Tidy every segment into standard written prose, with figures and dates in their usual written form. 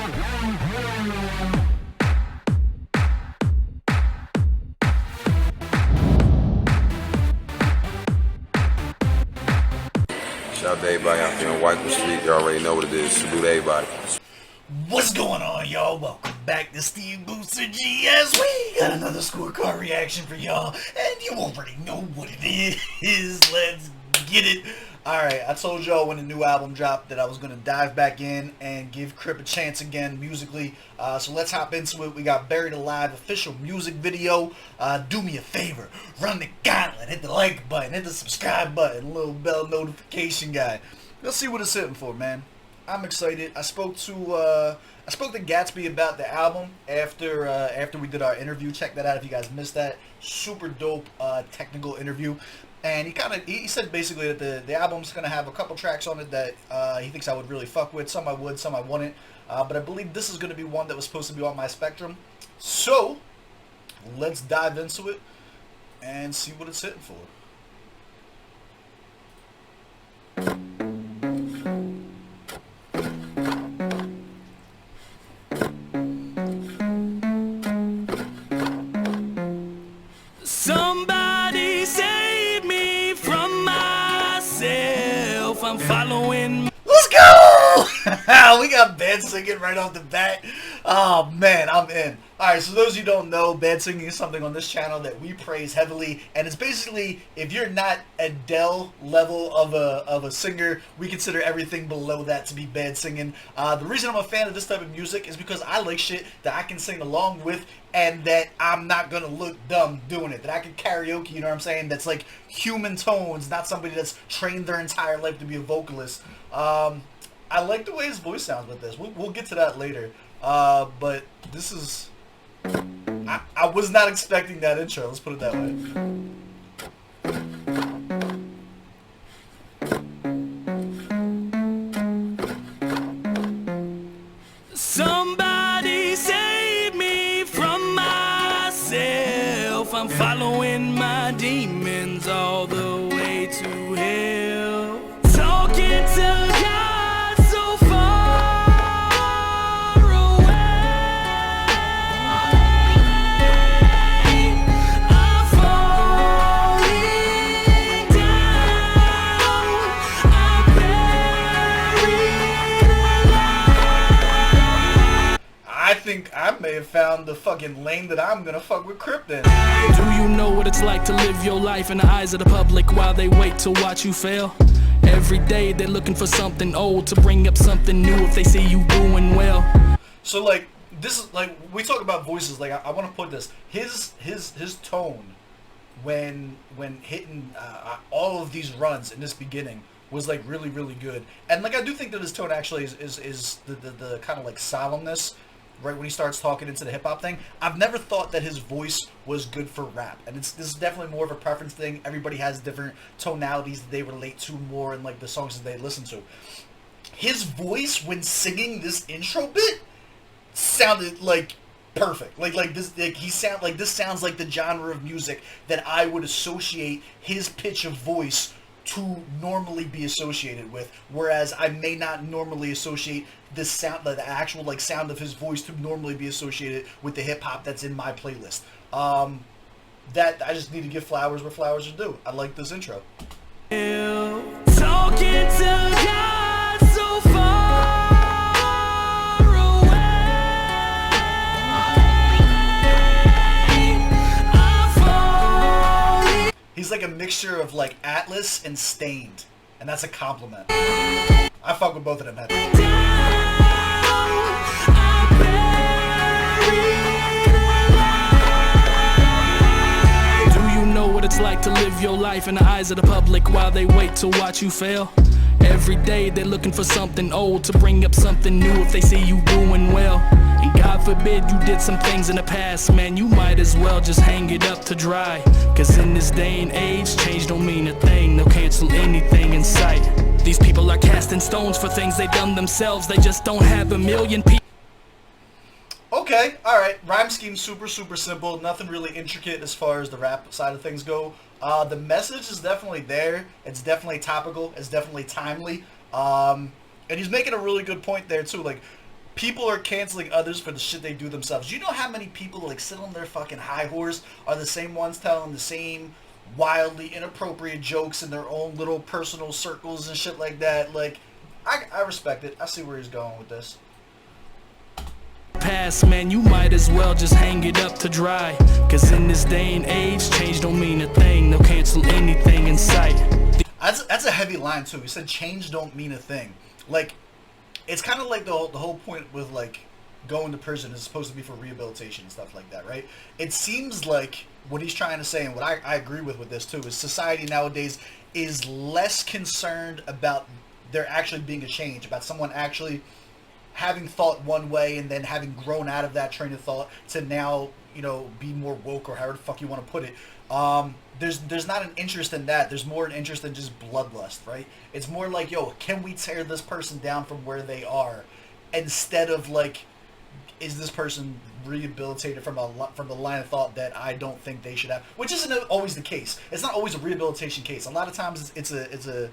Shout out to everybody out there on White Street. You already know what it is. Salute everybody. What's going on, y'all? Welcome back to SteveBussaGS. We got another scorecard reaction for y'all, and you already know what it is. Let's get it. Alright, I told y'all when the new album dropped that I was going to dive back in and give Crypt a chance again musically. So let's hop into it. We got Buried Alive official music video. Do me a favor. Run the gauntlet. Hit the like button. Hit the subscribe button. Little bell notification guy. Let's see what it's hitting for, man. I'm excited. I spoke to Gatsby about the album after we did our interview. Check that out if you guys missed that. Super dope technical interview. And he said basically that the album's gonna have a couple tracks on it that he thinks I would really fuck with. Some I would, some I wouldn't. But I believe this is gonna be one that was supposed to be on my spectrum. So let's dive into it and see what it's hitting for. Somebody save me from myself. I'm following. Let's go! We got bad singing right off the bat. Oh man, I'm in. Alright, so those of you who don't know, bad singing is something on this channel that we praise heavily, and it's basically, if you're not Adele level of a singer, we consider everything below that to be bad singing. The reason I'm a fan of this type of music is because I like shit that I can sing along with, and that I'm not gonna look dumb doing it. That I can karaoke, you know what I'm saying? That's like human tones, not somebody that's trained their entire life to be a vocalist. I like the way his voice sounds with this. We'll get to that later. But this is... I was not expecting that intro, let's put it that way. Somebody save me from myself. I'm following my demons all the way to hell. Talking to God so far away. I'm falling down. I'm buried alive. I think I may have found the fucking lane that I'm gonna fuck with Crypt in. Do you know what it's like to live your life in the eyes of the public while they wait to watch you fail? Every day they're looking for something old to bring up something new if they see you doing well. So like, this is like, we talk about voices, like I want to put this, his tone when hitting all of these runs in this beginning was like really, really good. And like, I do think that his tone actually is the kind of like solemnness right when he starts talking into the hip-hop thing. I've never thought that his voice was good for rap, and this is definitely more of a preference thing. Everybody has different tonalities that they relate to more in like the songs that they listen to. His voice when singing this intro bit sounded like perfect. Like this, like this sounds like the genre of music that I would associate his pitch of voice to normally be associated with, whereas I may not normally associate this sound, the actual like sound of his voice, to normally be associated with the hip hop that's in my playlist. That I just need to give flowers where flowers are due. I like this intro. Talking to God so far away. I'm falling. He's like a mixture of like Atlas and Stained, and that's a compliment. I fuck with both of them heavy. Do you know what it's like to live your life in the eyes of the public while they wait to watch you fail? Every day they're looking for something old to bring up something new if they see you doing well. And God forbid you did some things in the past, man, you might as well just hang it up to dry. Cause in this day and age, change don't mean a thing, they'll cancel anything in sight. These people are casting stones for things they done themselves, they just don't have a million people. Okay, alright. Rhyme scheme super simple. Nothing really intricate as far as the rap side of things go. The message is definitely there. It's definitely topical. It's definitely timely. And he's making a really good point there too. Like, people are canceling others for the shit they do themselves. You know how many people like sit on their fucking high horse are the same ones telling the same wildly inappropriate jokes in their own little personal circles and shit like that. Like, I respect it. I see where he's going with this. Past, man, you might as well just hang it up to dry. Cause in this day and age, change don't mean a thing. They'll cancel anything in sight. That's a heavy line too. He said change don't mean a thing. Like, it's kind of like the whole point with like going to prison is supposed to be for rehabilitation and stuff like that, right? It seems like what he's trying to say, and what I agree with this too, is society nowadays is less concerned about there actually being a change, about someone actually having thought one way and then having grown out of that train of thought to now, you know, be more woke, or however the fuck you want to put it. There's not an interest in that. There's more an interest in just bloodlust, right? It's more like, yo, can we tear this person down from where they are, instead of like, is this person rehabilitated from the line of thought that I don't think they should have, which isn't always the case. It's not always a rehabilitation case. A lot of times it's a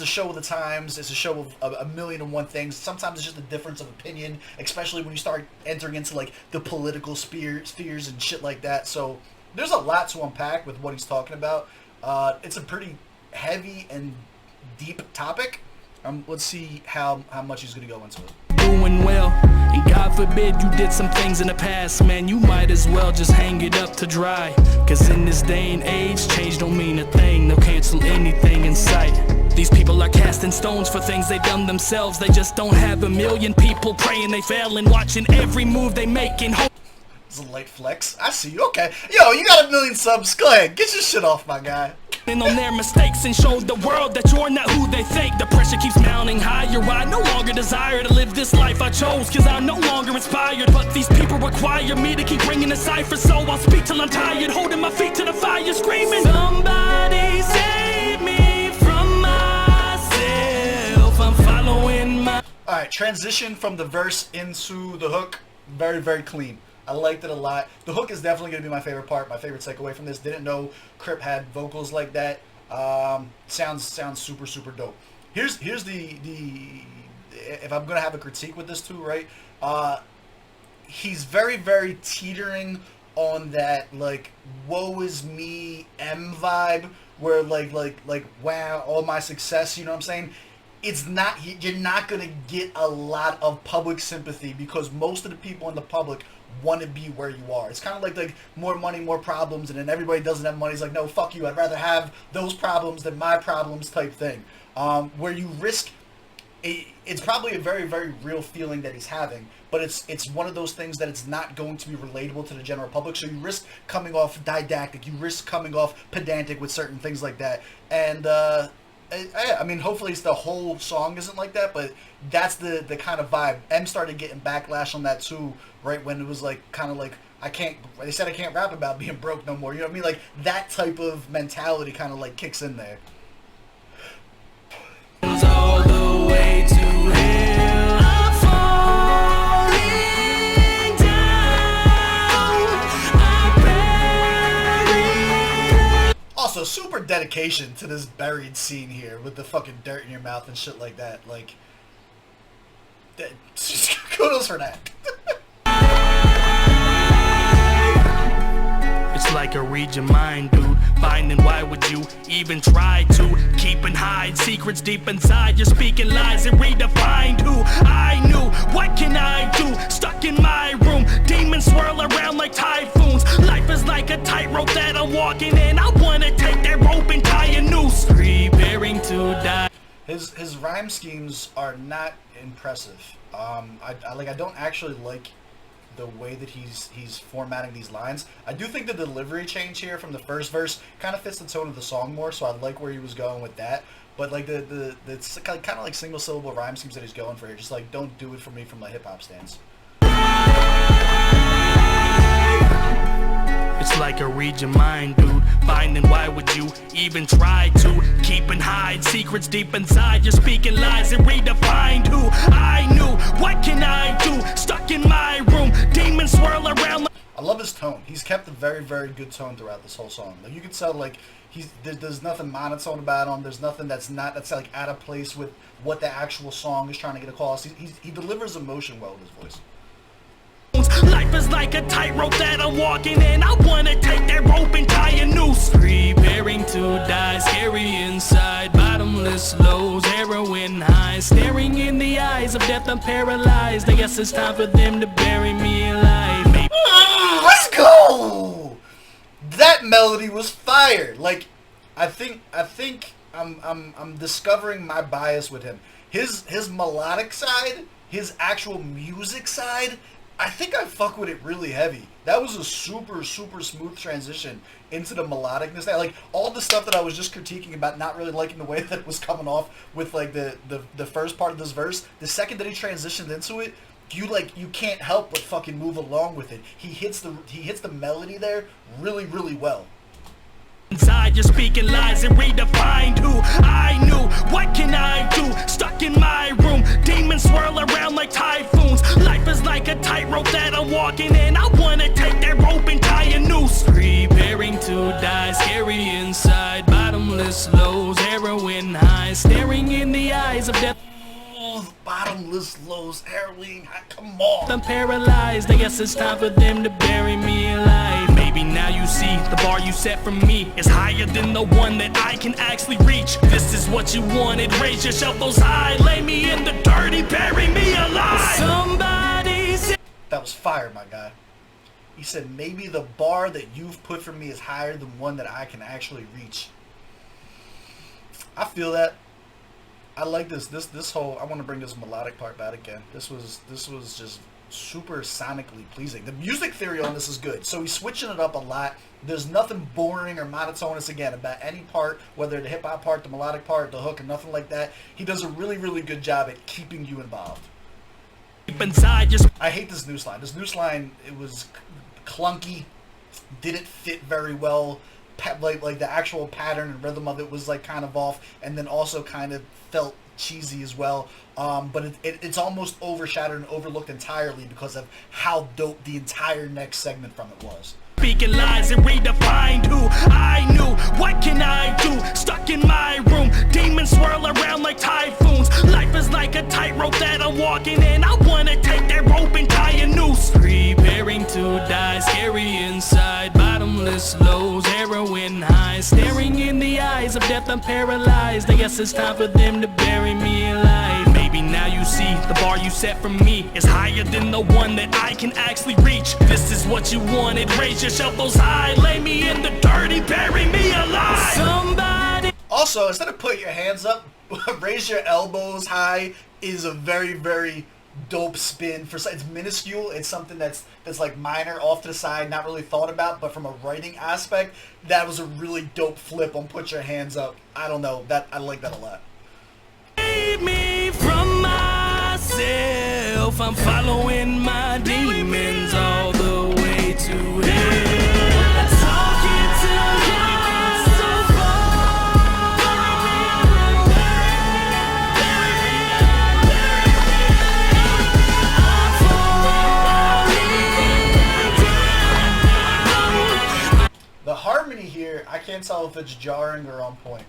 show of the times. It's a show of a million and one things. Sometimes it's just a difference of opinion, especially when you start entering into like the political spheres and shit like that. So there's a lot to unpack with what he's talking about. It's a pretty heavy and deep topic. Let's see how much he's gonna go into it. Doing well, and God forbid you did some things in the past, man, you might as well just hang it up to dry. Cause in this day and age, change don't mean a thing. They'll cancel anything in sight. These people are casting stones for things they've done themselves. They just don't have a million people praying they fail and watching every move they make and hope. It's a light flex. I see you. Okay. Yo, you got 1 million subs. Go ahead. Get your shit off, my guy. On their mistakes and show the world that you're not who they think. The pressure keeps mounting higher. I no longer desire to live this life I chose, cause I'm no longer inspired. But these people require me to keep bringing a cipher, so I'll speak till I'm tired, holding my feet to the fire, screaming, somebody save me from myself. I'm following my... Alright, transition from the verse into the hook. Very, very clean. I liked it a lot. The hook is definitely going to be my favorite part, my favorite takeaway from this. Didn't know Crypt had vocals like that. Sounds super, super dope. Here's the if I'm going to have a critique with this too, right? He's very, very teetering on that, like, woe is me M vibe, where like wow, all my success, you know what I'm saying? It's not, you're not going to get a lot of public sympathy because most of the people in the public want to be where you are. It's kind of like more money, more problems, and then everybody doesn't have money. It's like, no, fuck you. I'd rather have those problems than my problems type thing. Where you risk, it's probably a very, very real feeling that he's having, but it's one of those things that it's not going to be relatable to the general public. So you risk coming off didactic. You risk coming off pedantic with certain things like that. And, I mean, hopefully the whole song isn't like that, but that's the kind of vibe. M started getting backlash on that too, right when it was like kind of like, they said I can't rap about being broke no more. You know what I mean? Like that type of mentality kind of like kicks in there. All the way to hell, I'm falling down, I buried. Also, super dedication to this buried scene here with the fucking dirt in your mouth and shit like that. Like, kudos for that. It's like a read your mind, dude. Finding why would you even try to keep and hide secrets deep inside? You're speaking lies and redefined who I knew. What can I do? Stuck in my room, demons swirl around like typhoons. Life is like a tightrope that I'm walking in. I wanna take that rope and tie a noose, preparing to die. His rhyme schemes are not impressive. I don't actually like the way that he's formatting these lines. I do think the delivery change here from the first verse kind of fits the tone of the song more, so I like where he was going with that. But like the kind of like single syllable rhyme schemes that he's going for here, just like don't do it for me from a hip hop stance. It's like a read your mind, dude. Finding why would you even try to keep and hide secrets deep inside? You're speaking lies and redefined who I knew. What can I do? Stuck in my room, demons swirl around. I love his tone. tone. He's kept a very, very good tone throughout this whole song. Like you can tell, like there's nothing monotone about him. There's nothing that's like out of place with what the actual song is trying to get across. He delivers emotion well with his voice. Life is like a tightrope that I'm walking in. I wanna take that rope and tie a noose. Preparing to die, scary inside. Bottomless lows, heroin highs. Staring in the eyes of death, I'm paralyzed. I guess it's time for them to bury me alive. Maybe Let's go! That melody was fire. Like, I think I'm discovering my bias with him. His melodic side, his actual music side, I think I fuck with it really heavy. That was a super, super smooth transition into the melodicness. Like, all the stuff that I was just critiquing about not really liking the way that it was coming off with, like, the first part of this verse, the second that he transitioned into it, you can't help but fucking move along with it. He hits the melody there really, really well. inside, you're speaking lies and redefined who I knew. What can I do? Stuck in my room, demons swirl around like typhoons. Life is like a tightrope that I'm walking in. I wanna take that rope and tie a noose. Preparing to die, scary inside. Bottomless lows, heroin highs. Staring in the eyes of death. Bottomless lows, heroin, come on. I'm paralyzed, I guess it's time for them to bury me alive. Maybe now you see the bar you set for me is higher than the one that I can actually reach. This is what you wanted, raise your shovels high. Lay me in the dirty, bury me alive. Somebody said That was fire, my guy. He said maybe the bar that you've put for me is higher than one that I can actually reach. I feel that. I like this whole, I want to bring this melodic part back again. This was just super sonically pleasing. The music theory on this is good. So he's switching it up a lot. There's nothing boring or monotonous, again, about any part, whether the hip-hop part, the melodic part, the hook, or nothing like that. He does a really, really good job at keeping you involved. inside, just I hate this noose line. This noose line, it was clunky, didn't fit very well. Like the actual pattern and rhythm of it was like kind of off, and then also kind of felt cheesy as well. But it's almost overshadowed and overlooked entirely because of how dope the entire next segment from it was. speaking lies and redefined who I knew. What can I do? Stuck in my room, demons swirl around like typhoons. Life is like a tightrope that I'm walking in. I wanna take that rope and tie a noose. Preparing to die, scary inside. Bottomless lows, heroin highs. Staring in the eyes of death, I'm paralyzed. I guess it's time for them to bury me alive. Maybe now you see the bar you set for me is higher than the one that I can actually reach. This is what you wanted, raise your shovels high. Lay me in the dirty, bury me alive. Somebody. Also, instead of put your hands up, raise your elbows high is a very, very dope spin. It's minuscule. It's something that's like minor, off to the side, not really thought about. But from a writing aspect, that was a really dope flip on put your hands up. I don't know, I like that a lot. Save me from myself. I'm following my demons all the way to hell. Talking to God so far. The harmony here, I can't tell if it's jarring or on point.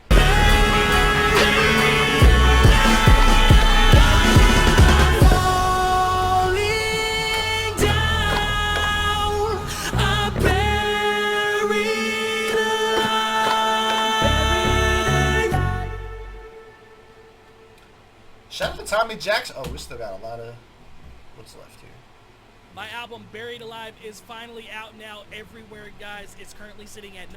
Shout out to Tommy Jackson. Oh, we still got a lot of what's left here. My album Buried Alive is finally out now everywhere, guys. It's currently sitting at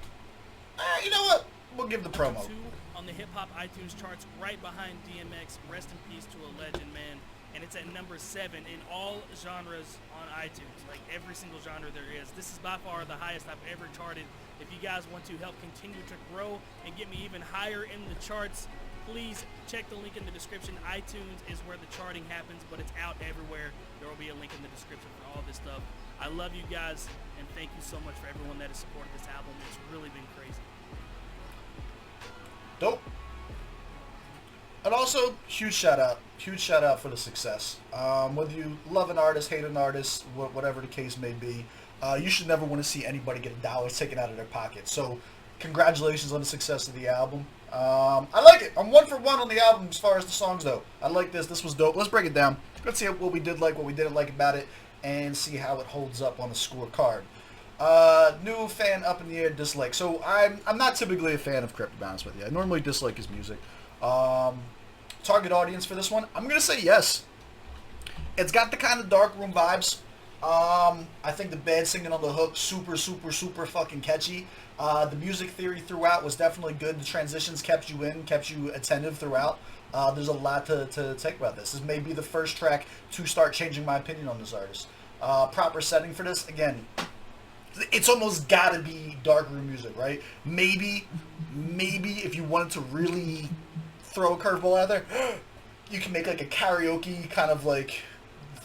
You know what? We'll give the promo. 2 on the hip-hop iTunes charts, right behind DMX. Rest in peace to a legend, man. And it's at number 7 in all genres on iTunes, like every single genre there is. This is by far the highest I've ever charted. If you guys want to help continue to grow and get me even higher in the charts, please check the link in the description. iTunes is where the charting happens, but it's out everywhere. There will be a link in the description for all this stuff. I love you guys, and thank you so much for everyone that has supported this album. It's really been crazy. Dope. And also, huge shout out for the success. Whether you love an artist, hate an artist, whatever the case may be, you should never want to see anybody get $1 taken out of their pocket. So congratulations on the success of the album. I like it. I'm 1 for 1 on the album as far as the songs, though. I like this. This was dope. Let's break it down. Let's see what we did like, what we didn't like about it, and see how it holds up on the scorecard. New fan, up in the air, dislike. So I'm not typically a fan of Crypt, to be honest with you. I normally dislike his music. Target audience for this one, I'm going to say yes. It's got the kind of dark room vibes. I think the bad singing on the hook, super, super, super fucking catchy. The music theory throughout was definitely good. The transitions kept you in, kept you attentive throughout. There's a lot to take about this. This may be the first track to start changing my opinion on this artist. Proper setting for this, again, it's almost gotta be dark room music, right? Maybe if you wanted to really throw a curveball out there, you can make like a karaoke kind of like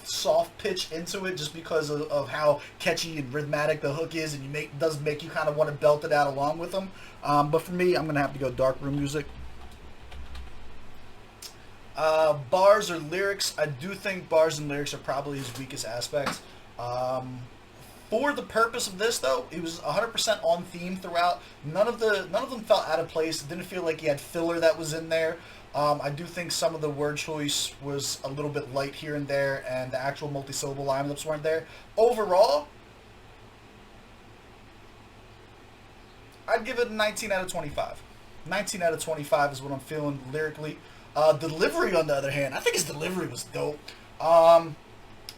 soft pitch into it, just because of how catchy and rhythmic the hook is, and does make you kind of want to belt it out along with them. But for me, I'm gonna have to go dark room music. Bars or lyrics, I do think bars and lyrics are probably his weakest aspect. For the purpose of this, though, it was 100% on theme throughout. None of them felt out of place. It didn't feel like he had filler that was in there. I do think some of the word choice was a little bit light here and there, and the actual multi-syllable line lips weren't there. Overall, I'd give it a 19 out of 25. 19 out of 25 is what I'm feeling lyrically. Delivery, on the other hand, I think his delivery was dope.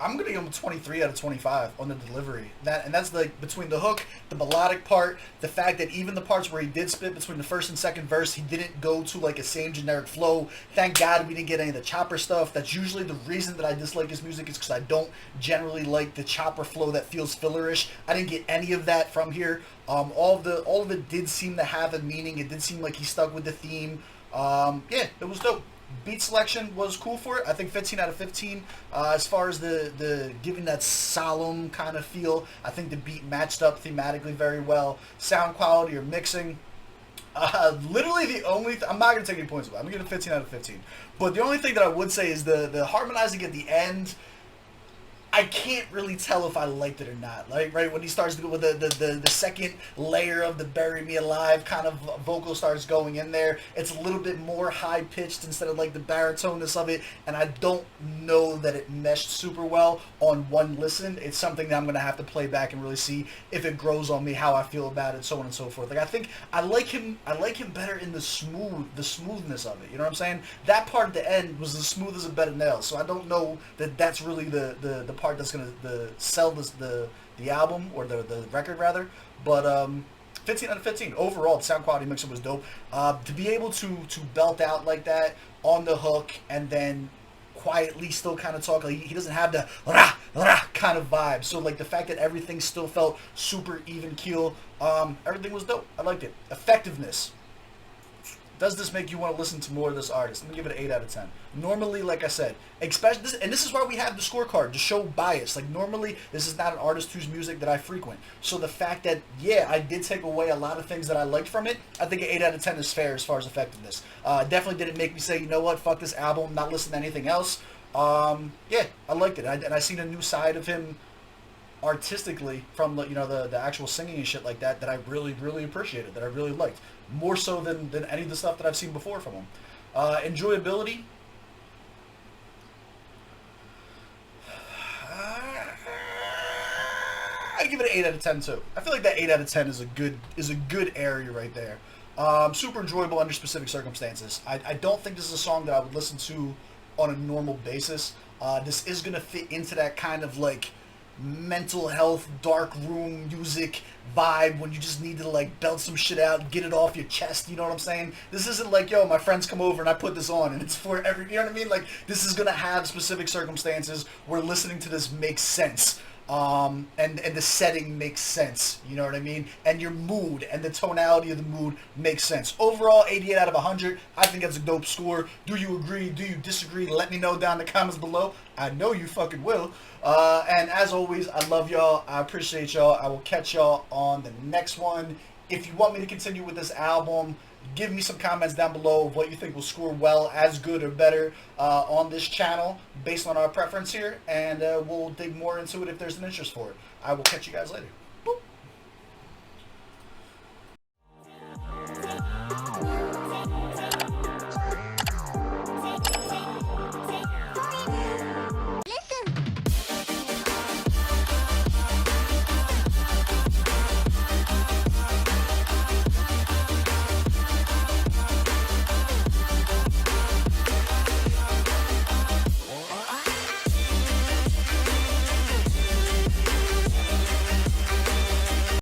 I'm going to give him 23 out of 25 on the delivery. That's like between the hook, the melodic part, the fact that even the parts where he did spit between the first and second verse, he didn't go to like a same generic flow. Thank God we didn't get any of the chopper stuff. That's usually the reason that I dislike his music, is because I don't generally like the chopper flow that feels fillerish. I didn't get any of that from here. All of it did seem to have a meaning. It did seem like he stuck with the theme. Yeah, it was dope. Beat selection was cool for it. I think 15 out of 15. As far as the giving that solemn kind of feel, I think the beat matched up thematically very well. Sound quality or mixing, literally the only I'm not going to take any points away. I'm going to give it 15 out of 15. But the only thing that I would say is the harmonizing at the end, I can't really tell if I liked it or not. Like, right when he starts to go with the second layer of the "Bury Me Alive" kind of vocal starts going in there, it's a little bit more high pitched instead of like the baritoneness of it, and I don't know that it meshed super well on one listen. It's something that I'm gonna have to play back and really see if it grows on me, how I feel about it, so on and so forth. Like, I think I like him better in the smoothness of it. You know what I'm saying? That part at the end was as smooth as a bed of nails. So I don't know that that's really the part that's going to sell the album, or the record rather. But 15 out of 15 overall. The sound quality mixer was dope. To be able to belt out like that on the hook and then quietly still kind of talk, like he doesn't have the rah, rah kind of vibe. So like the fact that everything still felt super even keel, everything was dope. I liked it. Effectiveness. Does this make you want to listen to more of this artist? I'm going to give it an 8 out of 10. Normally, like I said, especially this, and this is why we have the scorecard, to show bias. Like, normally, this is not an artist whose music that I frequent. So the fact that, yeah, I did take away a lot of things that I liked from it, I think an 8 out of 10 is fair as far as effectiveness. Definitely didn't make me say, you know what, fuck this album, not listen to anything else. Yeah, I liked it. And I seen a new side of him artistically from the actual singing and shit like that I really, really appreciated, that I really liked. More so than any of the stuff that I've seen before from him. Enjoyability. I'd give it an 8 out of 10 too. I feel like that 8 out of 10 is a good area right there. Super enjoyable under specific circumstances. I don't think this is a song that I would listen to on a normal basis. This is going to fit into that kind of like mental health, dark room music vibe when you just need to like belt some shit out, get it off your chest, you know what I'm saying? This isn't like, yo, my friends come over and I put this on and it's for every, you know what I mean? Like, this is gonna have specific circumstances where listening to this makes sense. And the setting makes sense, you know what I mean? And your mood and the tonality of the mood makes sense. Overall, 88 out of 100. I think that's a dope score. Do you agree? Do you disagree? Let me know down in the comments below. I know you fucking will. And as always, I love y'all. I appreciate y'all. I will catch y'all on the next one. If you want me to continue with this album, Give me some comments down below of what you think will score well, as good or better on this channel based on our preference here, and we'll dig more into it if there's an interest for it. I will catch you guys later.